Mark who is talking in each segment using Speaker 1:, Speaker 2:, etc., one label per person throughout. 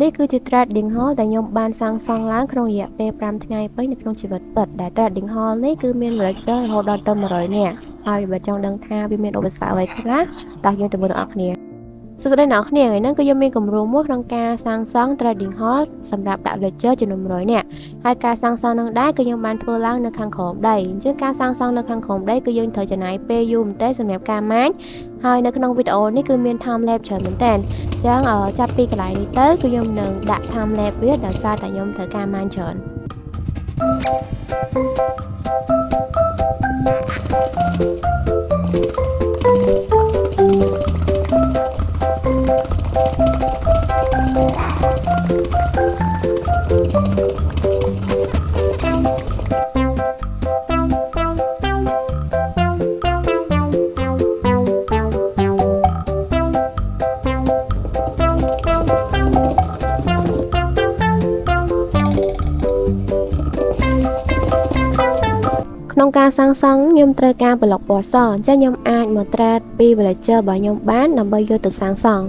Speaker 1: នេះគឺជា Trading Hall ដែលខ្ញុំបានសាងសង់ឡើងក្នុងរយៈពេល5ថ្ងៃពេញនៅក្នុងជីវិតពិតដែល Trading Hall នេះគឺមាន villager រហូតដល់ទៅ100នាក់ហើយបើចង់ដឹងថាវាមានឧបសគ្គអ្វីខ្លះតោះយើងទៅមើលទាំងអស់គ្នាសួស្តីអ្នកនរគ្នាថ្ងៃនេះគឺយើងមានគម្រោងមួយក្នុងការសាងសង់ Trading Hall សម្រាប់ដាក់ villager ចំនួន100នាក់ហើយការសាងសង់នឹងដែរគឺយើងបានធ្វើឡើងនៅខាងក្រោមដីអញ្ចឹងការសាងសង់នៅខាងក្រោមដីគឺយើងត្រូវចំណាយពេលយូរមែនទែនសម្រាប់ការម៉ាញហើយនៅក្នុងវីដេអូនេះគឺមាន time lapse ច្រើនមែនទែនអញ្ចឹងចាប់ពីកន្លែងនេះទៅគឺខ្ញុំនឹងដាក់ time lapse វាដោយសារតែខ្ញុំត្រូវការម៉ាញច្រើនក្នុងការសាងសង់ខ្ញុំត្រូវការប្លុកពណ៌សអញ្ចឹងខ្ញុំអាចមកត្រាតពី villager របស់ខ្ញុំបានដើម្បីយកទៅសាងសង់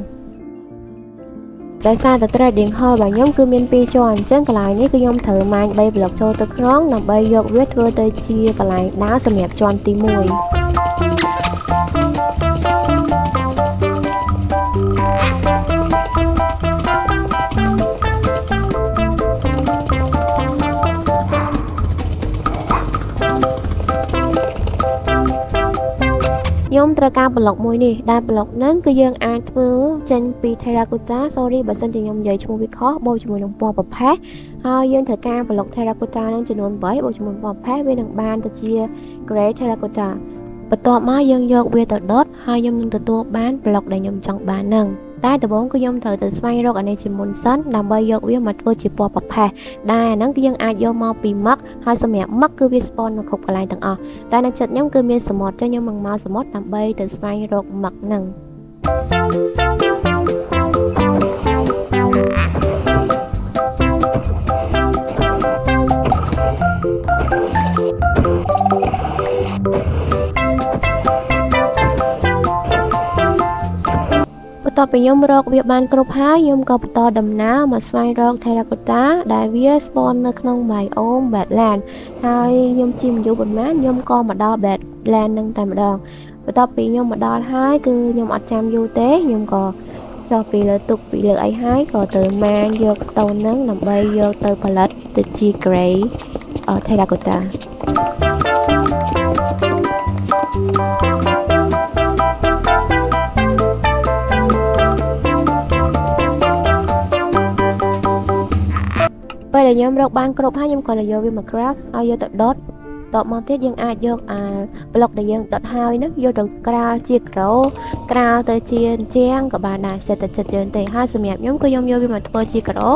Speaker 1: ដោយសារតែ Trading Hall របស់ខ្ញុំគឺមាន2ជាន់អញ្ចឹងកន្លែងនេះគឺខ្ញុំត្រូវម៉ាញ3ប្លុកចូលទៅក្នុងដើម្បីយកវាធ្វើទៅជាកន្លែងដើរសម្រាប់ជាន់ទី1ខ្ញុំត្រូវការប្លុកមួយនេះដែលប្លុកហ្នឹងគឺយើងអាចធ្វើចេញពី Terracotta sorry បើសិនជាខ្ញុំនិយាយឈ្មោះវាខុសបូកជាមួយនឹងពណ៌ប្រផេះហើយយើងត្រូវការប្លុក Terracotta នឹងចំនួន8បូកជាមួយពណ៌ប្រផេះវានឹងបានទៅជា Grey Terracotta បន្ទាប់មកយើងយកវាទៅដុតហើយខ្ញុំនឹងទទួលបានប្លុកដែលខ្ញុំចង់បានហ្នឹងតែដំបូងគឺខ្ញុំត្រូវទៅស្វែងរកអានេះជាមុនសិនដើម្បីយកវាមកធ្វើជាពណ៌ប្រផេះដែលអាហ្នឹងគឺយើងអាចយកមកពីមឹកហើយសម្រាប់មឹកគឺវា spawn នៅគ្រប់កន្លែងទាំងអស់តែនៅចិត្តខ្ញុំគឺមានសមុទ្រចឹងខ្ញុំនឹងមកសមុទ្រដើម្បីទៅស្វែងរកមឹកហ្នឹងបន្ទាប់ពីខ្ញុំរកវាបានគ្រប់ហើយខ្ញុំក៏បន្តដំណើរមកស្វែងរក Terracotta ដែលវា spawn នៅក្នុង biome Badland ហើយខ្ញុំជិះមិនយូរប៉ុន្មានខ្ញុំក៏មកដល់ Badland នឹងតែម្ដងបន្ទាប់ពីខ្ញុំមកដល់ហើយគឺខ្ញុំអត់ចាំយូរទេខ្ញុំក៏ចុះពីលើទុកពីលើអីហើយក៏ទៅម៉ាញយក stone ហ្នឹងដើម្បីយកទៅផលិតទៅជា Grey Terracottaពេលដែលខ្ញុំរកបានគ្រប់ហើយខ្ញុំក៏យកវាមក craft ហើយយកទៅដុតតបមកទៀតយើងអាចយកប្លុកដែលយើងដុតហើយនោះយកទៅក្រាលជាក្រូក្រាលទៅជាជាងក៏បានដែរសេតតែចិត្តយើងទេហើយសម្រាប់ខ្ញុំគឺខ្ញុំយកវាមកធ្វើជាក្រូ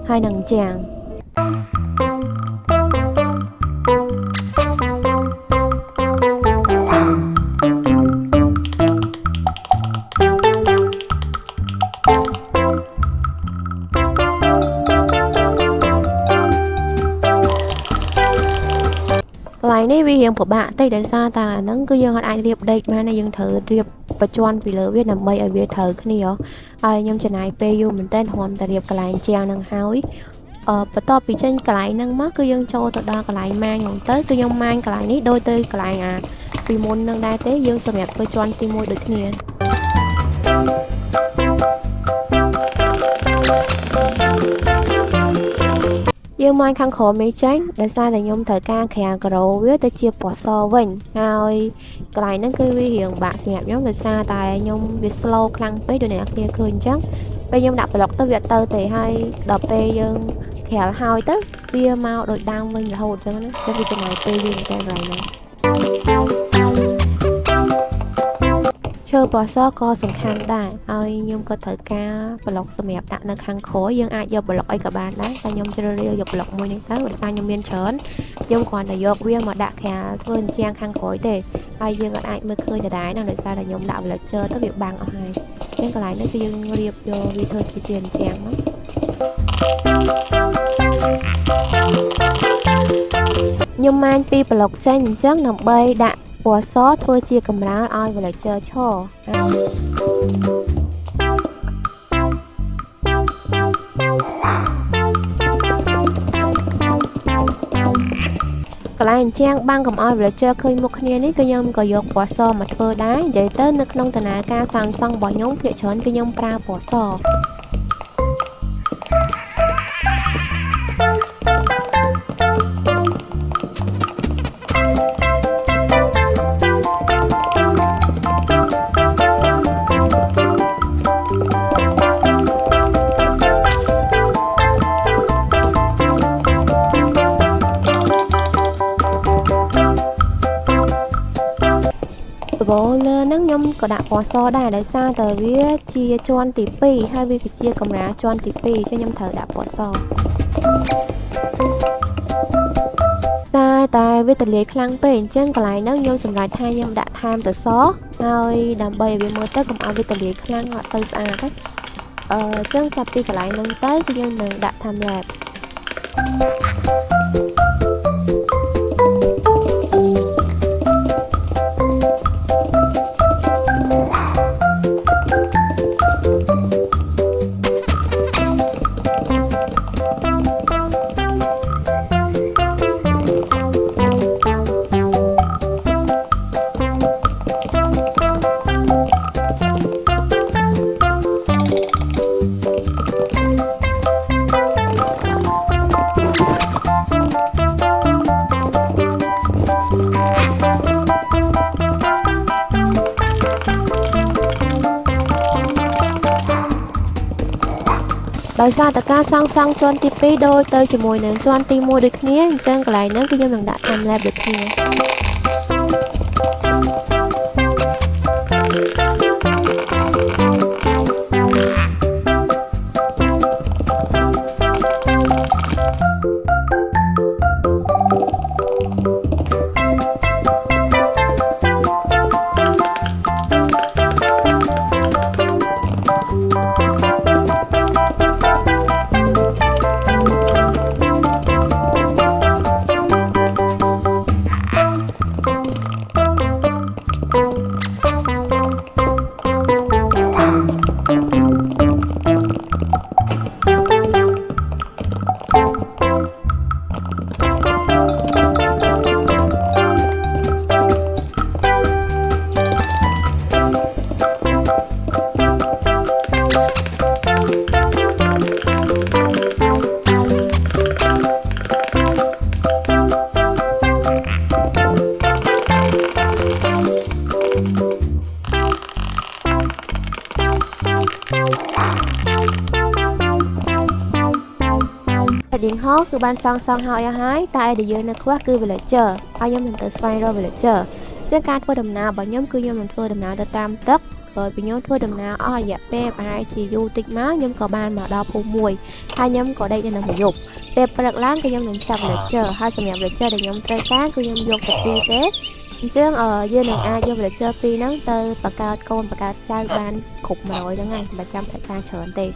Speaker 1: ហើយនឹងជាងកន្លែងនេះវារៀងពិបាកតិចដោយសារតែអាហ្នឹងគឺយើងអត់អាចរៀបដេកបានទេយើងត្រូវរៀបបញ្ជាន់ពីលើវាដើម្បីឲ្យវាត្រូវគ្នាហើយខ្ញុំចំណាយពេលយូរមែនតើគ្រាន់តែរៀបកន្លែងជាងហ្នឹងហើយបន្ទាប់ពីចេញកន្លែងហ្នឹងមកគឺយើងចូលទៅដល់កន្លែងម៉ាញហ្នឹងទៅគឺខ្ញុំម៉ាញកន្លែងនេះដូចទៅកន្លែងពីមុនហ្នឹងដែរទេយើងសម្រាប់ធ្វើជាន់ទី1ដូចគ្នាយើងម៉ាញខាងក្រោមនេះចេញដោយសារតែខ្ញុំត្រូវការក្រាលក្រោវាទៅជាពណ៌សវិញហើយកន្លែងហ្នឹងគឺវារៀងបាក់សម្រាប់ខ្ញុំដោយសារតែខ្ញុំវា slow ខ្លាំងពេកដូចអ្នកគ្នាឃើញអញ្ចឹងពេលខ្ញុំដាក់ប្លុកទៅវាអត់ទៅទេហើយដល់ពេលយើងក្រាលហើយទៅវាមកដូចដើមវិញរហូតអញ្ចឹងណាតែវាចំណាយពេលយូរតែកន្លែងហ្នឹងឈើពណ៌សក៏សំខាន់ដែរហើយខ្ញុំក៏ត្រូវការប្លុកសម្រាប់ដាក់នៅខាងក្រោយយើងអាចយកប្លុកអីក៏បានដែរតែខ្ញុំជ្រើសរើសយកប្លុកមួយនេះទៅដោយសារខ្ញុំមានច្រើនខ្ញុំគ្រាន់តែយកវាមកដាក់ក្រាលធ្វើអញ្ចឹងខាងក្រោយទេហើយយើងអាចមើលឃើញដដែលណាដោយសារតែខ្ញុំដាក់ villager ទៅវាបាំងអស់ហើយអញ្ចឹងកន្លែងនេះគឺយើងរៀបយកវាធ្វើជាអញ្ចឹងមកខ្ញុំម៉ាញពីប្លុកចេញអញ្ចឹងដើម្បីដាក់ពណ៌សធ្វើជាកម្រាលឲ្យ villager ឈរ កន្លែងជាងបាំងកុំឲ្យ villager ឃើញមុខគ្នានេះគឺខ្ញុំក៏យកពណ៌សមកធ្វើដែរនិយាយទៅនៅក្នុងដំណើរការសាងសង់របស់ខ្ញុំភាគច្រើនគឺខ្ញុំប្រើពណ៌ស បបលើហ្នឹងខ្ញុំក៏ដាក់ពណ៌សដែរដោយសារតែវាជាជាន់ទី2ហើយវាគឺជាកម្រាលជាន់ទី2អញ្ចឹងខ្ញុំត្រូវដាក់ពណ៌សតែវាទលាយខ្លាំងពេកអញ្ចឹងកន្លែងហ្នឹងខ្ញុំសម្រេចថាខ្ញុំដាក់ថែមទៅសហើយដើម្បីឲ្យវាមើលទៅកុំឲ្យវាទលាយខ្លាំងអត់ទៅស្អាតអញ្ចឹងចាប់ពីកន្លែងហ្នឹងទៅគឺខ្ញុំនឹងដាក់ថែមឡេប ដោយសារតែការសាងសង់ជាន់ទី2ដូចទៅជាមួយនឹងជាន់ទី1ដូចគ្នាអញ្ចឹងកន្លែងហ្នឹងគឺខ្ញុំនឹងដាក់ថែមឡេបដូចគ្នា Điện hot គឺបានសង់ហើយតែដែលយើងនៅខ្វះគឺ villager ហើយខ្ញុំនឹងទៅស្វែងរក villager ជាការធ្វើដំណើររបស់ខ្ញុំគឺខ្ញុំនឹងធ្វើដំណើរទៅតាមទឹកហើយពីខ្ញុំធ្វើដំណើរអស់រយៈពេលប្រហែលជាយូរតិចមកខ្ញុំក៏បានមកដល់ភូមិមួយហើយខ្ញុំក៏ដេកនៅនឹងមួយយប់ពេលព្រឹកឡើងគឺខ្ញុំនឹងចាប់ villager ហើយសម្រាប់ villager ដែលខ្ញុំត្រូវការគឺខ្ញុំយកទៅទីទេអញ្ចឹងយើងនឹងអាចយក villager ពីរហ្នឹងទៅបង្កើតកូនបង្កើតចៅបានគ្រប់100ហ្នឹងហើយមិនចាំតែការច្រើនទេ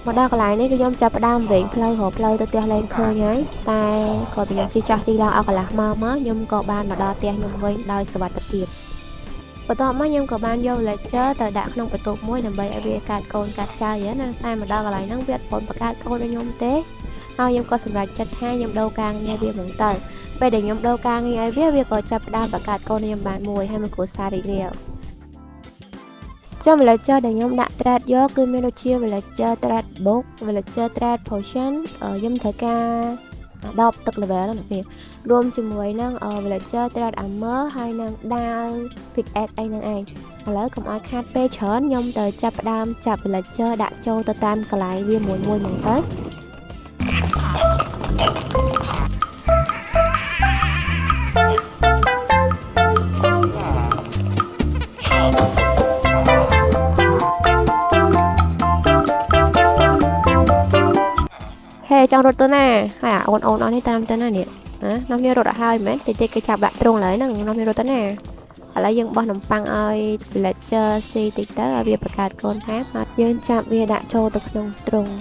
Speaker 1: មកដល់កន្លែងនេះគឺខ្ញុំចាប់ផ្ដើមវែងផ្លូវរកផ្លូវទៅផ្ទះលែងឃើញហើយតែក៏ខ្ញុំជិះចាស់ជិះឡើងអស់កន្លះម៉ោងមកខ្ញុំក៏បានមកដល់ផ្ទះខ្ញុំវិញដោយសុវត្ថិភាពបន្ទាប់មកខ្ញុំក៏បានយក villager ទៅដាក់ក្នុងបន្ទប់មួយដើម្បីឲ្យវាកាត់កូនកាត់ចៅណាតែមកដល់កន្លែងហ្នឹងវាអត់ប្រកាសកូនរបស់ខ្ញុំទេហើយខ្ញុំក៏សម្រេចចិត្តថាខ្ញុំដូរការងារវាហ្មងទៅពេលដែលខ្ញុំដូរការងារឲ្យវាក៏ចាប់ផ្ដើមបង្កើតកូនខ្ញុំបានមួយហើយមកគ្រួសាររីករាយ villager ដែលខ្ញុំដាក់ trade យកគឺមានដូចជា villager trade book villager trade potion ខ្ញុំត្រូវការ10ទឹក level ហ្នឹងនេះរួមជាមួយនឹង villager trade armor ហើយនឹងដាវ pickaxe អីហ្នឹងឯងឥឡូវកុំឲ្យខាតពេលច្រើនខ្ញុំទៅចាប់ផ្ដើមចាប់ villager ដាក់ចូលទៅតាមកន្លែងវាមួយៗហ្នឹងទៅ ចង់រត់ទៅណាហើយអូនអស់នេះតាមទៅណានេះនាំគ្នារត់ឲ្យហើយមែនតិចគេចាប់ដាក់ត្រង់ឡើយហ្នឹងនាំគ្នារត់ទៅណាឥឡូវយើងបោះនំប៉័ងឲ្យ villager ស៊ីតិចទៅឲ្យវាបង្កើតកូនថែមហើយយើងចាប់វាដាក់ចូលទៅក្នុងត្រង់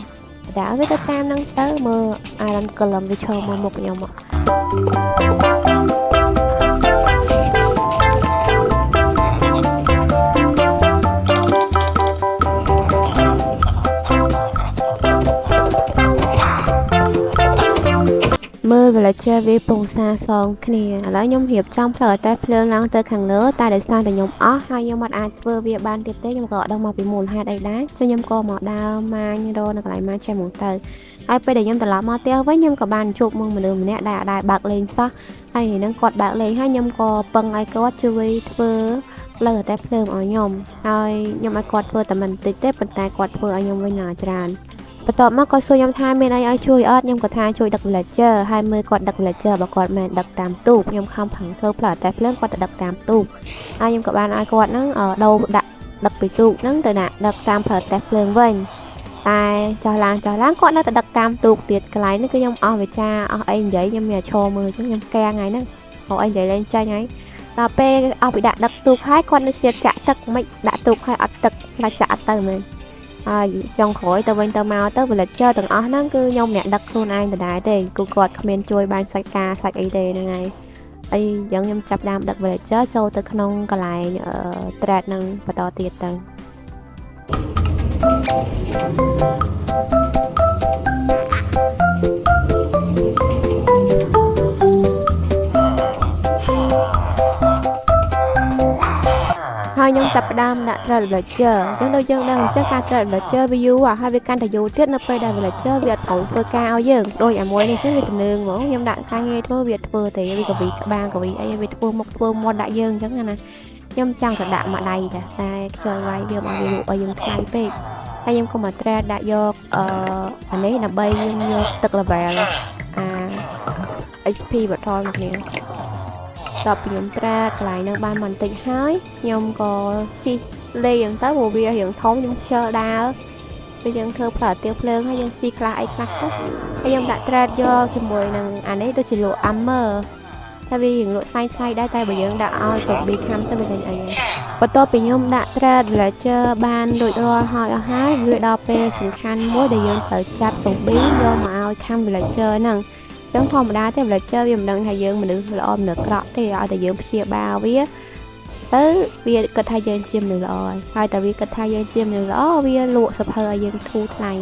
Speaker 1: ដាក់វាទៅតាមហ្នឹងទៅមើល Iron Golem វាឈរមើលមុខខ្ញុំមក មើល villager វាពងសាសងគ្នាឥឡូវខ្ញុំរៀបចំផ្លូវតែភ្លើងឡើងទៅខាងលើតែដោយសារតែខ្ញុំអស់ហើយខ្ញុំអត់អាចធ្វើវាបានទៀតទេខ្ញុំក៏អត់ដឹងមកពីមូលហេតុអីដែរចុះខ្ញុំក៏មកដើរម៉ាញរនៅកន្លែងម៉ាញចេះមកទៅហើយពេលដែលខ្ញុំត្រឡប់មកផ្ទះវិញខ្ញុំក៏បានជួបមកមនុស្សម្នាក់ដែលអត់ដែរបើកលេងសោះហើយនឹងគាត់បើកលេងហើយខ្ញុំក៏ពឹងឲ្យគាត់ជួយធ្វើផ្លូវតែភ្លើងឲ្យខ្ញុំហើយខ្ញុំឲ្យគាត់ធ្វើតែមិនតិចទេប៉ុន្តែគាត់ធ្វើឲ្យខ្ញុំវិញណាច្រើនបន្ទាប់មកគាត់សួរខ្ញុំថាមានអីឲ្យជួយអត់ខ្ញុំក៏ថាជួយដឹក villager ហើយមើលគាត់ដឹក villager បើគាត់មិនដឹកតាមទូកខ្ញុំខំប្រឹងធ្វើផ្លូវតែភ្លើងគាត់ទៅដឹកតាមទូកហើយខ្ញុំក៏បានឲ្យគាត់ហ្នឹងដូរដាក់ដឹកពីទូកហ្នឹងទៅដាក់ដឹកតាមផ្លូវតែភ្លើងវិញតែចោះឡើងគាត់នៅតែដឹកតាមទូកទៀតកន្លែងនេះគឺខ្ញុំអស់វិចាអស់អីនិយាយខ្ញុំមានឈរមើលអញ្ចឹងខ្ញុំកែថ្ងៃហ្នឹងហៅអីនិយាយលេងចាញ់ហើយដល់ពេលអស់ពីដាក់ដឹកទូកហើយគាត់នៅសៀតចាក់ទឹកមិនដាក់ទូកហើយអត់ទឹកខ្លាចចាក់អត់ទៅមែនហើយចុងក្រោយទៅវិញទៅមកទៅ villager ទាំងអស់ហ្នឹងគឺខ្ញុំអ្នកដឹកខ្លួនឯងដដែលទេគឺគាត់គ្មានជួយបានសាច់ការសាច់អីទេហ្នឹងហើយអីអញ្ចឹងខ្ញុំចាប់ដើមដឹក villager ចូលទៅក្នុងកន្លែងtrade ហ្នឹងបន្តទៀតទៅហើយខ្ញុំចាប់ផ្ដើមដាក់ trade villager អញ្ចឹងដូចយើងដឹងអញ្ចឹងការ trade villager វាយូរហើយវាកាន់តែយូរទៀតនៅពេលដែល villager វាអត់ព្រមធ្វើការឲ្យយើងដូចអាមួយនេះអញ្ចឹងវាទំនើងហ្មងខ្ញុំដាក់ការងារធ្វើវាធ្វើទេវាក៏វាក្បាលក៏វាអីវាធ្វើមុខធ្វើមាត់ដាក់យើងអញ្ចឹងណាខ្ញុំចង់ទៅដាក់មួយដៃតែខ្ជិលវាយវាមកវាលក់ឲ្យយើងថ្លៃពេកហើយខ្ញុំក៏មក trade ដាក់យកអានេះដើម្បីយើងយកទឹក level HP បថលមកគ្នាដល់ពីខ្ញុំ trade កន្លែងហ្នឹងបានបន្តិចហើយខ្ញុំក៏ជីកលេងទៅព្រោះវារៀងធំខ្ញុំខ្ជិលដើរពេលយើងធ្វើផ្លូវទៀវភ្លើងហើយយើងជីកខ្លះអីខ្លះទៅហើយខ្ញុំដាក់ trade យកជាមួយនឹងអានេះដូចជាលក់ armor តែវារៀងលក់ថ្លៃដែរតែបើយើងដាក់ឲ្យ zombie cam ទៅវាលេងអីបន្ទាប់ពីខ្ញុំដាក់ trade villager បានរួចរាល់ហើយវាដល់ពេលសំខាន់មួយដែលយើងត្រូវចាប់ zombie យកមកឲ្យ cam villager ហ្នឹងចឹងធម្មតាទេ villager វាមិនដឹងថាយើងមនុស្សល្អមនុស្សអាក្រក់ទេឲ្យតែយើងព្យាបាលវាទៅវាគិតថាយើងជាមនុស្សល្អហើយតែវាគិតថាយើងជាមនុស្សល្អវាលក់សភើឲ្យយើងធូរថ្លៃ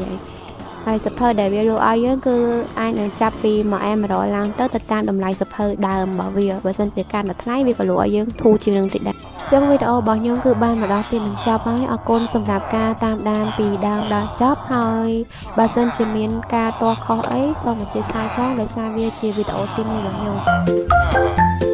Speaker 1: ហើយសភើដែលវាលក់ឲ្យយើងគឺអាចនឹងចាប់ពី 1M100 ឡើងទៅតាមតម្លៃសភើដើមរបស់វាបើសិនជាកាន់តែថ្លៃវាក៏លក់ឲ្យយើងធូរជាងនឹងតិចដែរចឹងវីដេអូរបស់ខ្ញុំគឺបានមកដល់ទីបញ្ចប់ហើយអរគុណសម្រាប់ការតាមដានពីដើមដល់ចប់ហើយបើសិនជាមានការទាស់ខុសអីសូមអធិស្ឋានផងដោយសារវាជាវីដេអូទី1របស់ខ្ញុំ